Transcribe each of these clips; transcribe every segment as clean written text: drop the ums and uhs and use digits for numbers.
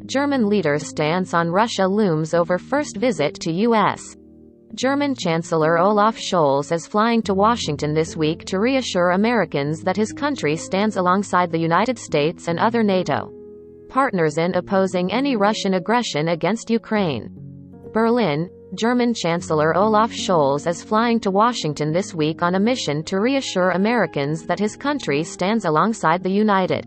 German leader's stance on Russia looms over first visit to U.S. German Chancellor Olaf Scholz is flying to Washington this week to reassure Americans that his country stands alongside the United States and other NATO partners in opposing any Russian aggression against Ukraine. Berlin. German Chancellor Olaf Scholz is flying to Washington this week on a mission to reassure Americans that his country stands alongside the United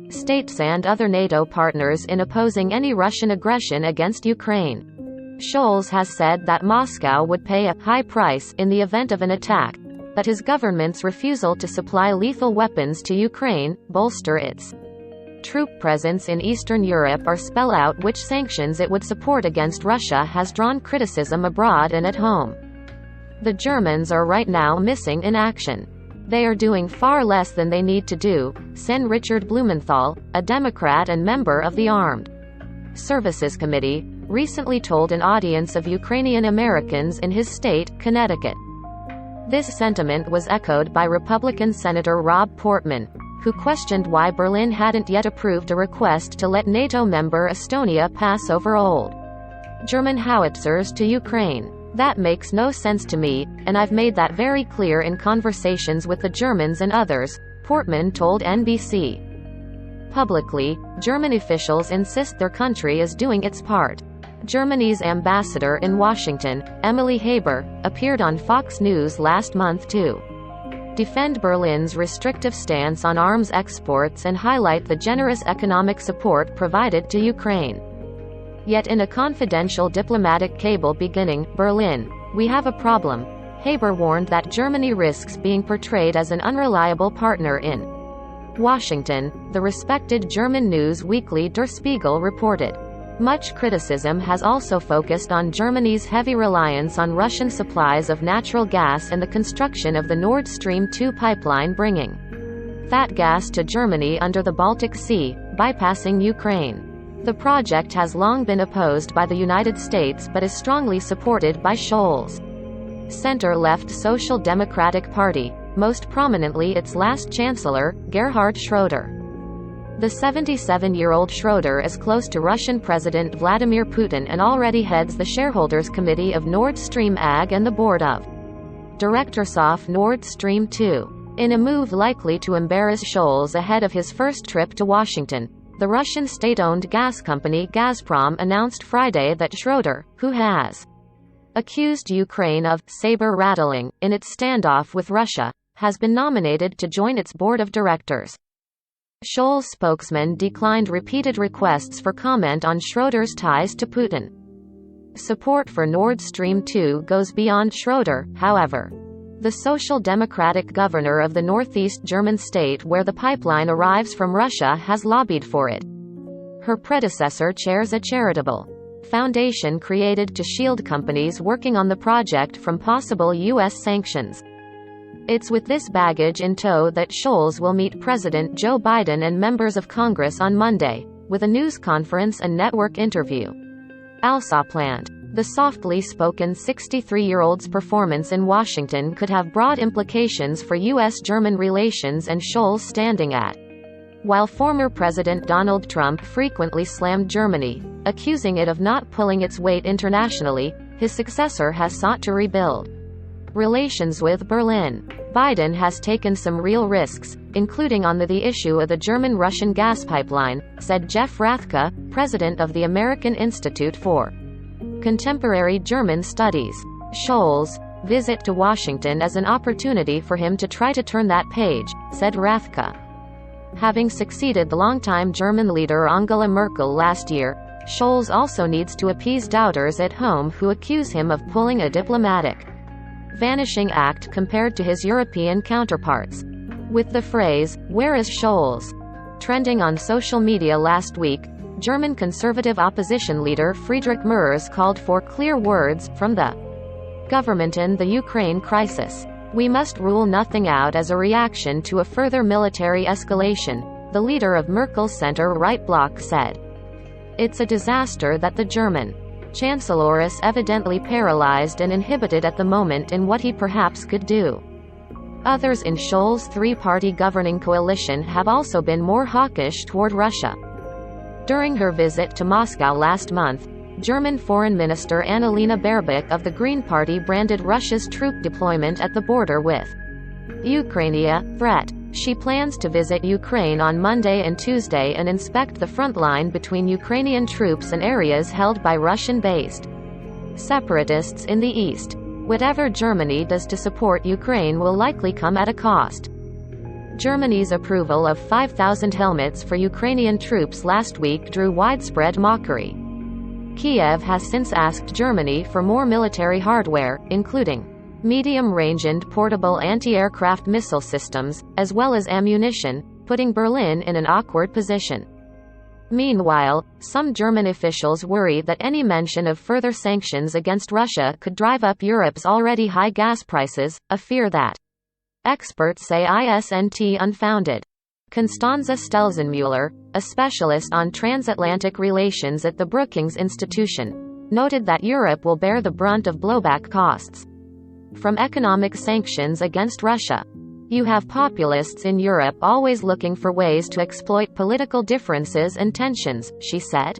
States and other NATO partners in opposing any Russian aggression against Ukraine. Scholz has said that Moscow would pay a high price in the event of an attack, that his government's refusal to supply lethal weapons to Ukraine, bolster its troop presence in Eastern Europe or spell out which sanctions it would support against Russia has drawn criticism abroad and at home. The Germans are right now missing in action. They are doing far less than they need to do, said Richard Blumenthal, a Democrat and member of the Armed Services Committee, recently told an audience of Ukrainian Americans in his state, Connecticut. This sentiment was echoed by Republican Senator Rob Portman, who questioned why Berlin hadn't yet approved a request to let NATO member Estonia pass over old German howitzers to Ukraine. That makes no sense to me, and I've made that very clear in conversations with the Germans and others, Portman told NBC. Publicly, German officials insist their country is doing its part. Germany's ambassador in Washington, Emily Haber, appeared on Fox News last month to defend Berlin's restrictive stance on arms exports and highlight the generous economic support provided to Ukraine. Yet in a confidential diplomatic cable beginning, Berlin, we have a problem. Haber warned that Germany risks being portrayed as an unreliable partner in Washington, the respected German news weekly Der Spiegel reported. Much criticism has also focused on Germany's heavy reliance on Russian supplies of natural gas and the construction of the Nord Stream 2 pipeline bringing that gas to Germany under the Baltic Sea, bypassing Ukraine. The project has long been opposed by the United States but is strongly supported by Scholz. Center-left Social Democratic Party, most prominently its last chancellor, Gerhard Schröder. The 77-year-old Schröder is close to Russian President Vladimir Putin and already heads the shareholders committee of Nord Stream AG and the board of directors of Nord Stream 2. In a move likely to embarrass Scholz ahead of his first trip to Washington, the Russian state-owned gas company Gazprom announced Friday that Schröder, who has accused Ukraine of saber-rattling in its standoff with Russia, has been nominated to join its board of directors. Scholz spokesman declined repeated requests for comment on Schröder's ties to Putin. Support for Nord Stream 2 goes beyond Schröder, however. The Social Democratic governor of the northeast German state where the pipeline arrives from Russia has lobbied for it. Her predecessor chairs a charitable foundation created to shield companies working on the project from possible U.S. sanctions. It's with this baggage in tow that Scholz will meet President Joe Biden and members of Congress on Monday, with a news conference and network interview also planned. The softly spoken 63-year-old's performance in Washington could have broad implications for U.S.-German relations and Scholz standing at. While former President Donald Trump frequently slammed Germany, accusing it of not pulling its weight internationally, his successor has sought to rebuild relations with Berlin. Biden has taken some real risks, including on the issue of the German-Russian gas pipeline, said Jeff Rathke, president of the American Institute for Contemporary German Studies. Scholz' visit to Washington as an opportunity for him to try to turn that page, said Rathke. Having succeeded the longtime German leader Angela Merkel last year, Scholz also needs to appease doubters at home who accuse him of pulling a diplomatic vanishing act compared to his European counterparts. With the phrase, "Where is Scholz?" trending on social media last week, German conservative opposition leader Friedrich Merz called for clear words from the government in the Ukraine crisis. "We must rule nothing out as a reaction to a further military escalation," the leader of Merkel's center-right bloc said. "It's a disaster that the German Chancellor is evidently paralyzed and inhibited at the moment in what he perhaps could do." Others in Scholz's three-party governing coalition have also been more hawkish toward Russia. During her visit to Moscow last month, German Foreign Minister Annalena Baerbock of the Green Party branded Russia's troop deployment at the border with Ukraine a threat. She plans to visit Ukraine on Monday and Tuesday and inspect the front line between Ukrainian troops and areas held by Russian-based separatists in the east. Whatever Germany does to support Ukraine will likely come at a cost. Germany's approval of 5,000 helmets for Ukrainian troops last week drew widespread mockery. Kiev has since asked Germany for more military hardware, including medium-range and portable anti-aircraft missile systems, as well as ammunition, putting Berlin in an awkward position. Meanwhile, some German officials worry that any mention of further sanctions against Russia could drive up Europe's already high gas prices, a fear that experts say isn't unfounded. Constanze Stelzenmüller, a specialist on transatlantic relations at the Brookings Institution, noted that Europe will bear the brunt of blowback costs from economic sanctions against Russia. You have populists in Europe always looking for ways to exploit political differences and tensions, she said.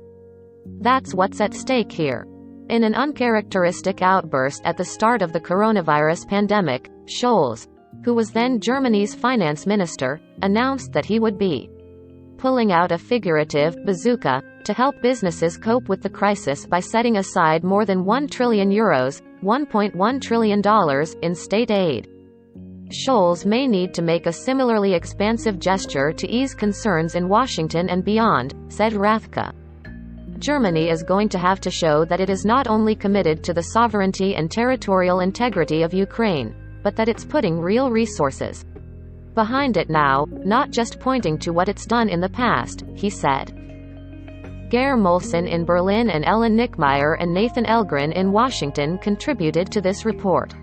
That's what's at stake here. In an uncharacteristic outburst at the start of the coronavirus pandemic, Scholz, who was then Germany's finance minister, announced that he would be pulling out a figurative bazooka to help businesses cope with the crisis by setting aside more than €1 trillion, $1.1 trillion, in state aid. Scholz may need to make a similarly expansive gesture to ease concerns in Washington and beyond, said Rathke. Germany is going to have to show that it is not only committed to the sovereignty and territorial integrity of Ukraine, but that it's putting real resources behind it now, not just pointing to what it's done in the past, he said. Geir Molson in Berlin and Ellen Nickmeyer and Nathan Elgren in Washington contributed to this report.